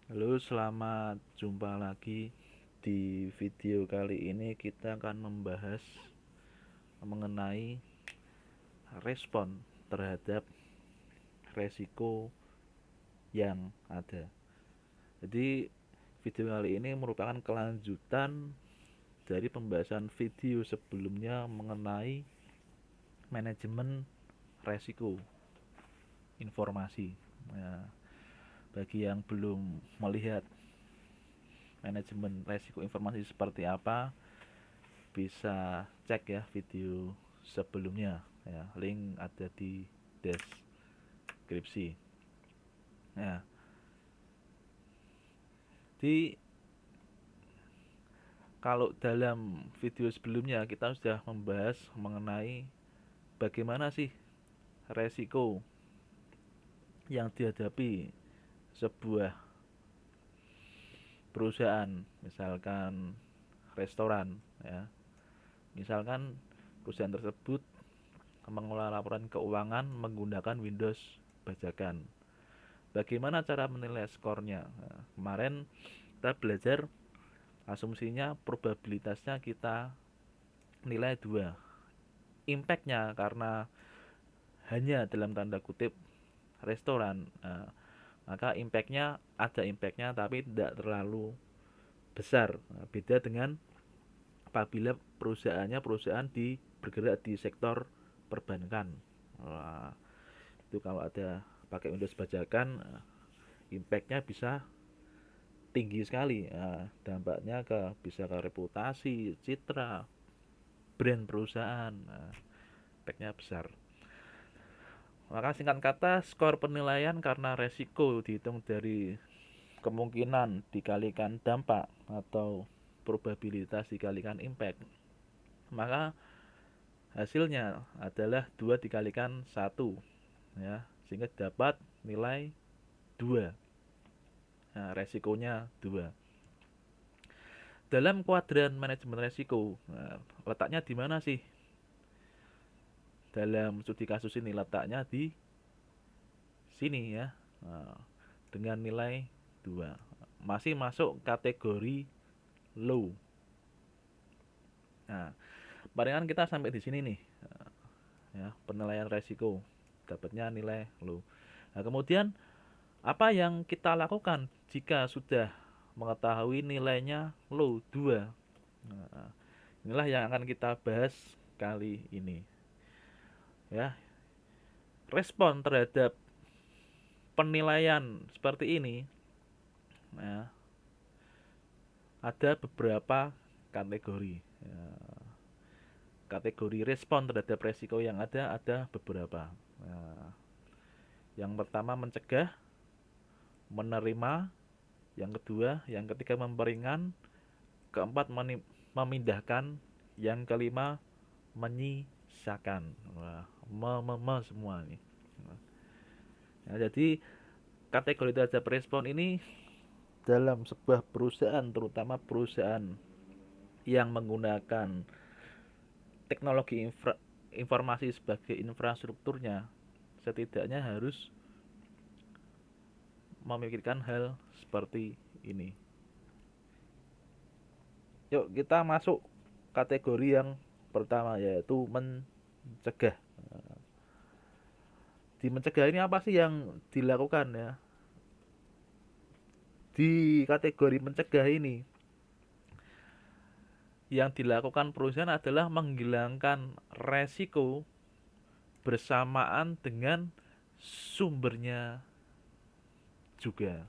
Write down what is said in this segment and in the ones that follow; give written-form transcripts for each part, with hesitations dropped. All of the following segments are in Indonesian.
Halo, selamat jumpa lagi. Di video kali ini kita akan membahas mengenai respon terhadap resiko yang ada. Jadi, video kali ini merupakan kelanjutan dari pembahasan video sebelumnya mengenai manajemen resiko informasi. Nah, bagi yang belum melihat manajemen resiko informasi seperti apa, bisa cek ya video sebelumnya ya, link ada di deskripsi ya. Di Kalau dalam video sebelumnya kita sudah membahas mengenai bagaimana sih resiko yang dihadapi sebuah perusahaan, misalkan restoran ya. Misalkan perusahaan tersebut mengelola laporan keuangan menggunakan Windows bajakan. Bagaimana cara menilai skornya? Nah, kemarin kita belajar asumsinya, probabilitasnya kita nilai 2. Impactnya karena hanya dalam tanda kutip restoran, maka impactnya tapi tidak terlalu besar. Nah, beda dengan apabila perusahaan bergerak di sektor perbankan. Nah, itu kalau ada pakai Windows bajakan, impactnya bisa tinggi sekali. Nah, dampaknya bisa ke reputasi, citra, brand perusahaan. Nah, impactnya besar. Maka singkat kata, skor penilaian karena resiko dihitung dari kemungkinan dikalikan dampak atau probabilitas dikalikan impact. Maka hasilnya adalah 2 dikalikan 1 ya, sehingga dapat nilai 2. Nah, resikonya 2. Dalam kuadran manajemen resiko, nah, letaknya di mana sih? Dalam studi kasus ini letaknya di sini ya. Nah, dengan nilai 2. Masih masuk kategori low. Nah, barengan kita sampai di sini nih. Ya, penilaian resiko dapatnya nilai low. Nah, kemudian apa yang kita lakukan jika sudah mengetahui nilainya low 2? Nah, inilah yang akan kita bahas kali ini. Ya, respon terhadap penilaian seperti ini ya, ada beberapa kategori ya. Kategori respon terhadap resiko yang ada beberapa. Nah, yang pertama mencegah, menerima, yang kedua, yang ketiga memperingan, keempat memindahkan, yang kelima menyisakan. Wah, semua nih. Nah, jadi kategori terhadap respon ini dalam sebuah perusahaan, terutama perusahaan yang menggunakan teknologi informasi sebagai infrastrukturnya, setidaknya harus memikirkan hal seperti ini. Yuk kita masuk kategori yang pertama, yaitu mencegah. Di mencegah ini apa sih yang dilakukan ya? Di kategori mencegah ini yang dilakukan perusahaan adalah menghilangkan resiko bersamaan dengan sumbernya juga.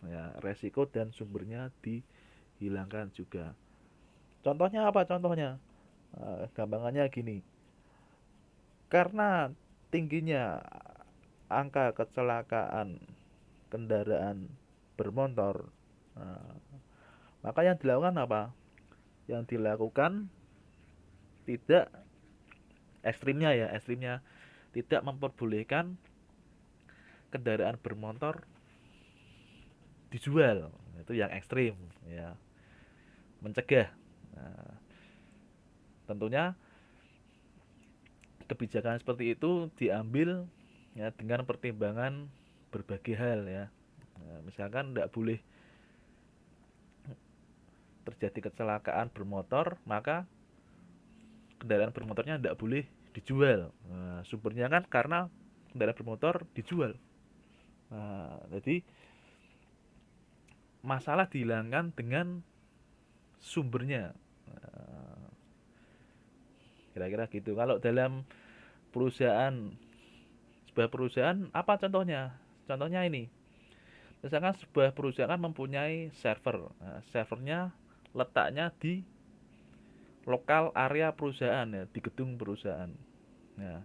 Ya, resiko dan sumbernya dihilangkan juga. Contohnya apa? Contohnya, gampangannya gini. Karena tingginya angka kecelakaan kendaraan bermotor, nah, maka yang dilakukan apa? Yang dilakukan tidak ekstrimnya ya, ekstrimnya tidak memperbolehkan kendaraan bermotor dijual. Itu yang ekstrim ya, mencegah. Nah, tentunya kebijakan seperti itu diambil ya dengan pertimbangan berbagai hal ya. Nah, misalkan tidak boleh terjadi kecelakaan bermotor, maka kendaraan bermotornya tidak boleh dijual. Nah, sumbernya kan karena kendaraan bermotor dijual. Nah, jadi masalah dihilangkan dengan sumbernya. Nah, kira-kira gitu. Kalau dalam perusahaan, sebuah perusahaan apa contohnya? Contohnya ini, misalkan sebuah perusahaan mempunyai server. Nah, servernya letaknya di lokal area perusahaan ya, di gedung perusahaan. Nah,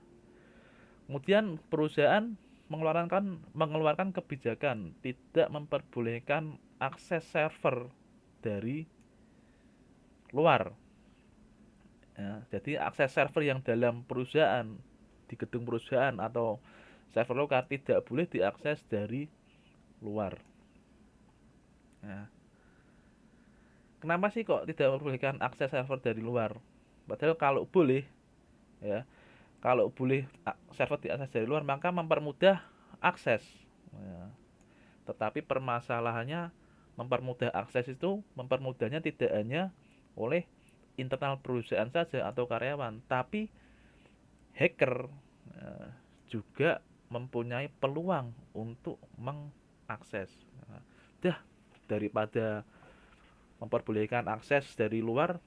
kemudian perusahaan mengeluarkan kebijakan tidak memperbolehkan akses server dari luar. Ya, jadi akses server yang dalam perusahaan, di gedung perusahaan atau server lokal tidak boleh diakses dari luar. Nah, kenapa sih kok tidak memperbolehkan akses server dari luar? Padahal kalau boleh, ya, kalau boleh server diakses dari luar maka mempermudah akses. Ya, tetapi permasalahannya mempermudah akses itu mempermudahnya tidak hanya oleh internal perusahaan saja atau karyawan, tapi hacker juga mempunyai peluang untuk mengakses. Nah, dah daripada memperbolehkan akses dari luar,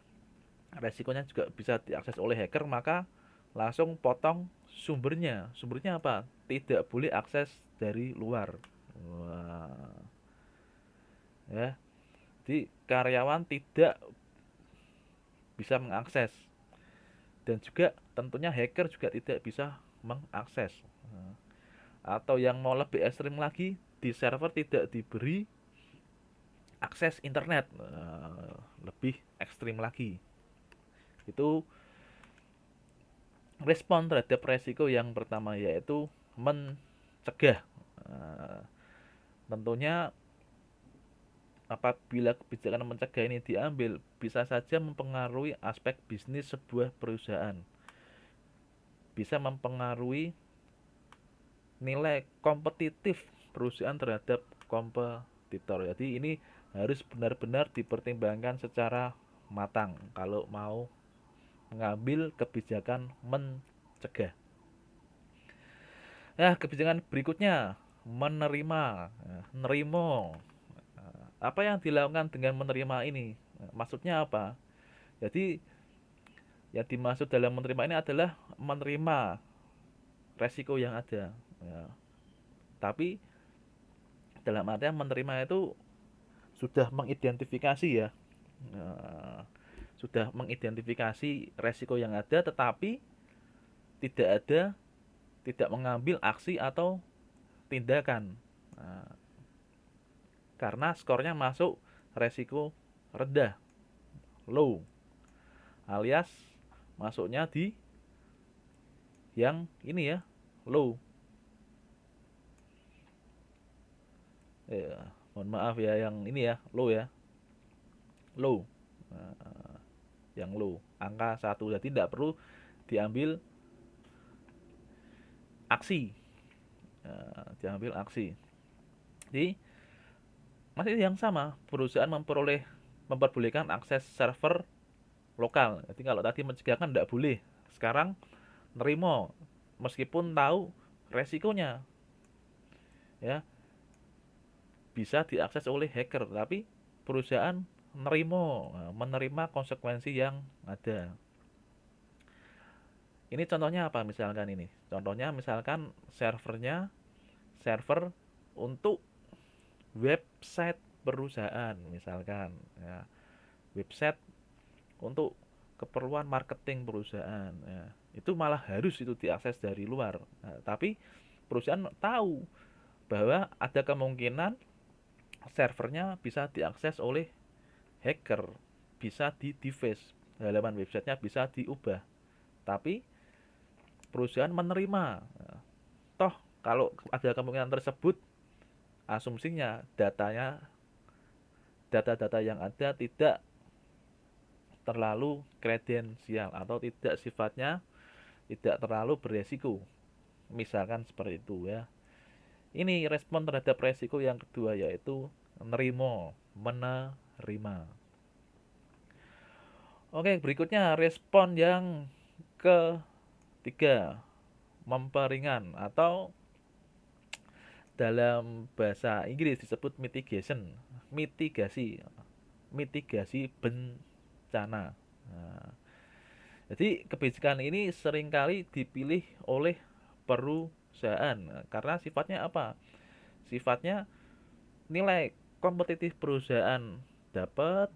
resikonya juga bisa diakses oleh hacker, maka langsung potong sumbernya. Sumbernya apa? Tidak boleh akses dari luar. Wah, ya. Jadi karyawan tidak bisa mengakses dan juga tentunya hacker juga tidak bisa mengakses. Atau yang mau lebih ekstrim lagi, di server tidak diberi akses internet. Lebih ekstrim lagi. Itu respon terhadap resiko yang pertama, yaitu mencegah. Tentunya apabila kebijakan mencegah ini diambil, bisa saja mempengaruhi aspek bisnis sebuah perusahaan, bisa mempengaruhi nilai kompetitif perusahaan terhadap kompetitor. Jadi ini harus benar-benar dipertimbangkan secara matang kalau mau mengambil kebijakan mencegah. Nah, kebijakan berikutnya menerima, nerimo. Apa yang dilakukan dengan menerima ini? Maksudnya apa? Jadi yang dimaksud dalam menerima ini adalah menerima resiko yang ada. Ya. Tapi dalam artian menerima itu sudah mengidentifikasi ya, sudah mengidentifikasi resiko yang ada, tetapi tidak ada, tidak mengambil aksi atau tindakan. Nah, karena skornya masuk resiko rendah, low, alias masuknya di yang ini ya, low. Ya, mohon maaf ya, yang ini ya, low ya, low. Nah, yang low, angka 1, jadi tidak perlu diambil aksi. Diambil aksi. Jadi masih yang sama, perusahaan memperbolehkan akses server lokal. Jadi kalau tadi mencegah kan tidak boleh, sekarang nerimo meskipun tahu resikonya, ya, bisa diakses oleh hacker, tapi perusahaan menerima konsekuensi yang ada. Ini contohnya apa? Misalkan ini, contohnya misalkan server untuk website perusahaan, misalkan ya, website untuk keperluan marketing perusahaan ya, itu malah harus itu diakses dari luar. Nah, tapi perusahaan tahu bahwa ada kemungkinan servernya bisa diakses oleh hacker, bisa di deface, halaman websitenya bisa diubah, tapi perusahaan menerima. Nah, toh kalau ada kemungkinan tersebut, asumsinya data-data yang ada tidak terlalu kredensial atau tidak sifatnya tidak terlalu beresiko, misalkan seperti itu ya. Ini respon terhadap resiko yang kedua, yaitu menerima. Oke, berikutnya respon yang ketiga, memperingan atau dalam bahasa Inggris disebut mitigation, mitigasi, mitigasi bencana. Nah, jadi kebijakan ini seringkali dipilih oleh perusahaan karena sifatnya apa? Sifatnya nilai kompetitif perusahaan dapat,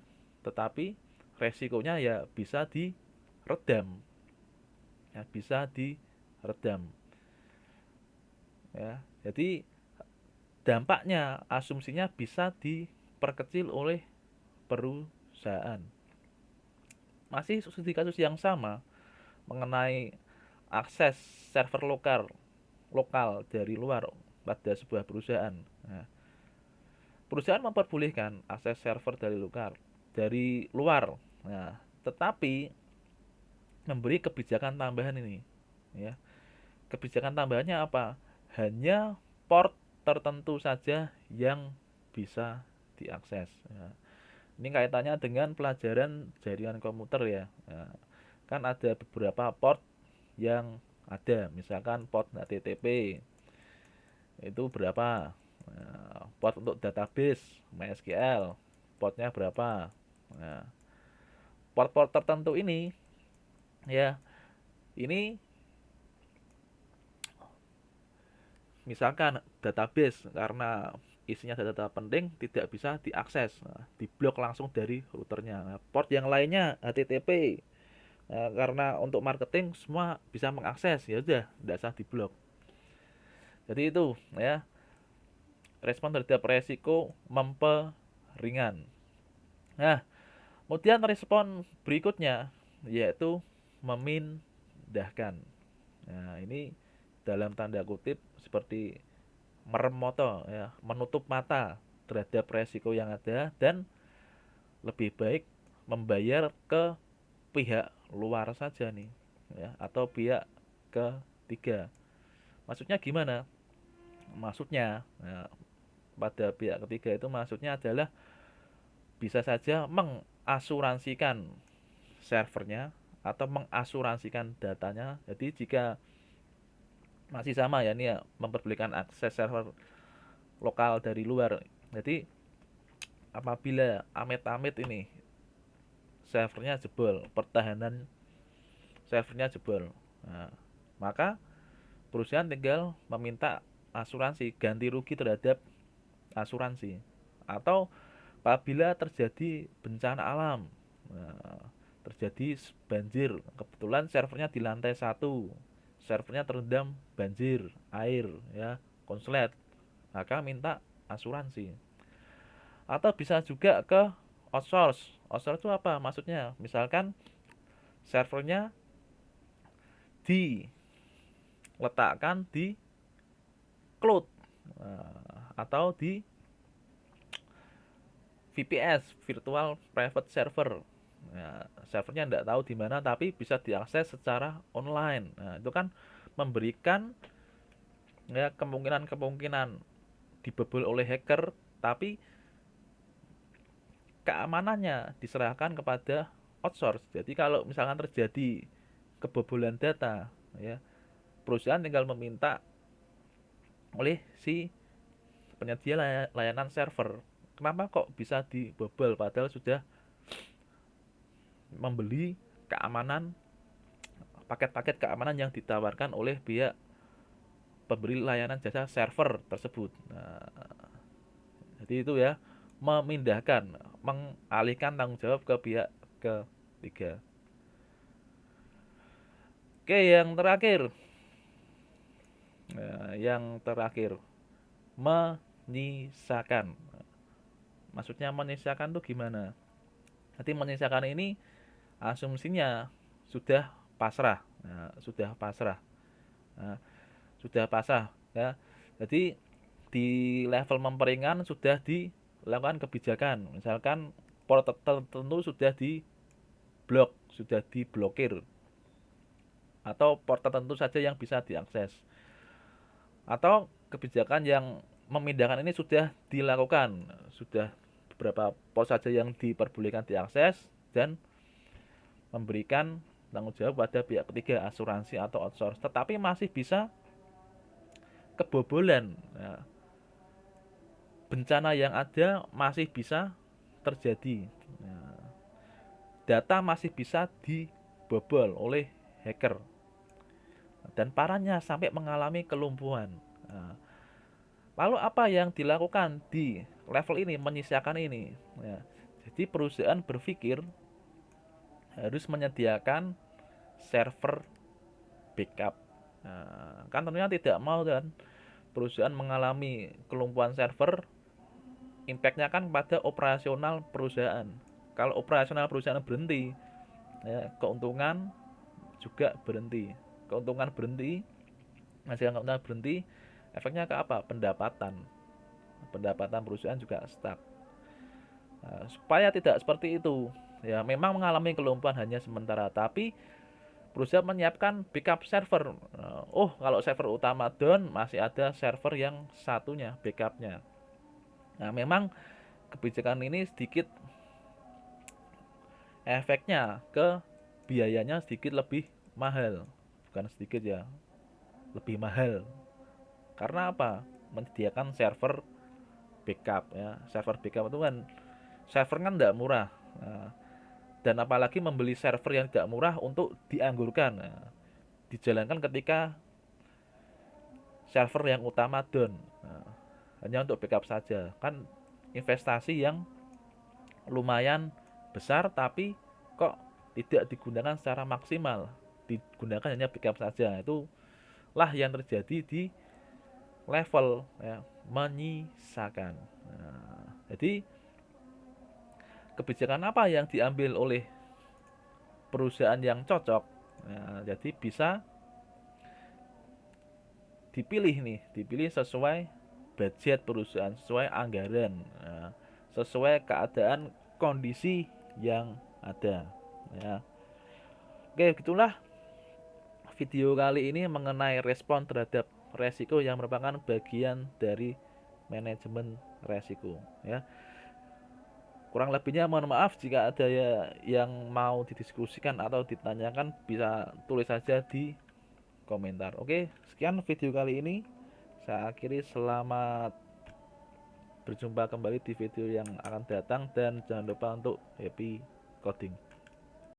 tetapi resikonya ya bisa diredam, ya bisa diredam, ya. Jadi dampaknya, asumsinya bisa diperkecil oleh perusahaan. Masih studi kasus yang sama mengenai akses server lokal lokal dari luar pada sebuah perusahaan. Nah, perusahaan memperbolehkan akses server dari luar. Nah, tetapi memberi kebijakan tambahan ini, ya. Kebijakan tambahannya apa? Hanya port tertentu saja yang bisa diakses. Ya. Ini kaitannya dengan pelajaran jaringan komputer ya. Nah, kan ada beberapa port yang ada, misalkan port HTTP itu berapa? Nah, port untuk database MySQL portnya berapa? Nah, port-port tertentu ini ya, ini misalkan database karena isinya data penting tidak bisa diakses, nah, diblok langsung dari routernya. Nah, port yang lainnya HTTP, nah, karena untuk marketing semua bisa mengakses, ya udah tidak usah diblok. Jadi itu ya, respon terhadap resiko memperingan. Nah, kemudian respon berikutnya yaitu memindahkan. Nah, ini dalam tanda kutip seperti merem mata ya, menutup mata terhadap resiko yang ada dan lebih baik membayar ke pihak luar saja nih ya, atau pihak ketiga. Maksudnya gimana? Maksudnya ya, pada pihak ketiga itu maksudnya adalah bisa saja mengasuransikan servernya atau mengasuransikan datanya. Jadi jika masih sama ya, ini ya memperbolehkan akses server lokal dari luar. Jadi apabila amit-amit ini servernya jebol, pertahanan servernya jebol, nah, maka perusahaan tinggal meminta asuransi ganti rugi terhadap asuransi. Atau apabila terjadi bencana alam, nah, terjadi banjir, kebetulan servernya di lantai satu, servernya terendam banjir air ya, konslet, maka minta asuransi. Atau bisa juga ke outsource. Outsource itu apa maksudnya? Misalkan servernya diletakkan di cloud, atau di VPS, virtual private server. Nah, servernya tidak tahu di mana tapi bisa diakses secara online. Nah, itu kan memberikan ya kemungkinan-kemungkinan dibobol oleh hacker, tapi keamanannya diserahkan kepada outsource. Jadi kalau misalkan terjadi kebobolan data, ya, perusahaan tinggal meminta oleh si penyedia layanan server. Kenapa kok bisa dibobol padahal sudah membeli keamanan, paket-paket keamanan yang ditawarkan oleh pihak pemberi layanan jasa server tersebut. Nah, jadi itu ya, memindahkan, mengalihkan tanggung jawab ke pihak ketiga. Oke, yang terakhir menyisakan. Maksudnya menyisakan tuh gimana? Nanti menyisakan ini asumsinya sudah pasrah. Nah, sudah pasrah. Nah, sudah pasrah ya. Jadi di level memperingan sudah dilakukan kebijakan. Misalkan port tertentu sudah diblok, sudah diblokir, atau port tertentu saja yang bisa diakses. Atau kebijakan yang memindahkan ini sudah dilakukan, sudah beberapa port saja yang diperbolehkan diakses dan memberikan tanggung jawab pada pihak ketiga, asuransi atau outsource, tetapi masih bisa kebobolan. Nah, bencana yang ada masih bisa terjadi. Nah, data masih bisa dibobol oleh hacker dan parahnya sampai mengalami kelumpuhan. Nah, lalu apa yang dilakukan di level ini menyisakan ini? Ya, jadi perusahaan berpikir harus menyediakan server backup. Nah, kan tentunya tidak mau kan perusahaan mengalami kelumpuhan server, impactnya kan pada operasional perusahaan. Kalau operasional perusahaan berhenti, ya, keuntungan juga berhenti. Keuntungan berhenti, hasil keuntungan berhenti, efeknya ke apa? Pendapatan perusahaan juga stuck. Nah, supaya tidak seperti itu, ya memang mengalami kelumpuhan hanya sementara, tapi perusahaan menyiapkan backup server. Oh, kalau server utama down, masih ada server yang satunya backupnya. Nah, memang kebijakan ini sedikit efeknya ke biayanya sedikit lebih mahal, bukan sedikit ya, lebih mahal. Karena apa? Menyediakan server backup ya. Server backup itu kan server kan tidak murah. Nah, dan apalagi membeli server yang tidak murah untuk dianggurkan. Nah, dijalankan ketika server yang utama down. Nah, hanya untuk backup saja. Kan investasi yang lumayan besar tapi kok tidak digunakan secara maksimal. Digunakan hanya backup saja. Itulah yang terjadi di level ya, menyisakan. Nah, jadi kebijakan apa yang diambil oleh perusahaan yang cocok? Nah, jadi bisa dipilih sesuai budget perusahaan, sesuai anggaran, nah, sesuai keadaan kondisi yang ada. Ya. Oke, gitulah video kali ini mengenai respon terhadap resiko yang merupakan bagian dari manajemen resiko. Ya. Kurang lebihnya mohon maaf jika ada yang mau didiskusikan atau ditanyakan, bisa tulis saja di komentar. Oke, sekian video kali ini. Saya akhiri, selamat berjumpa kembali di video yang akan datang dan jangan lupa untuk happy coding.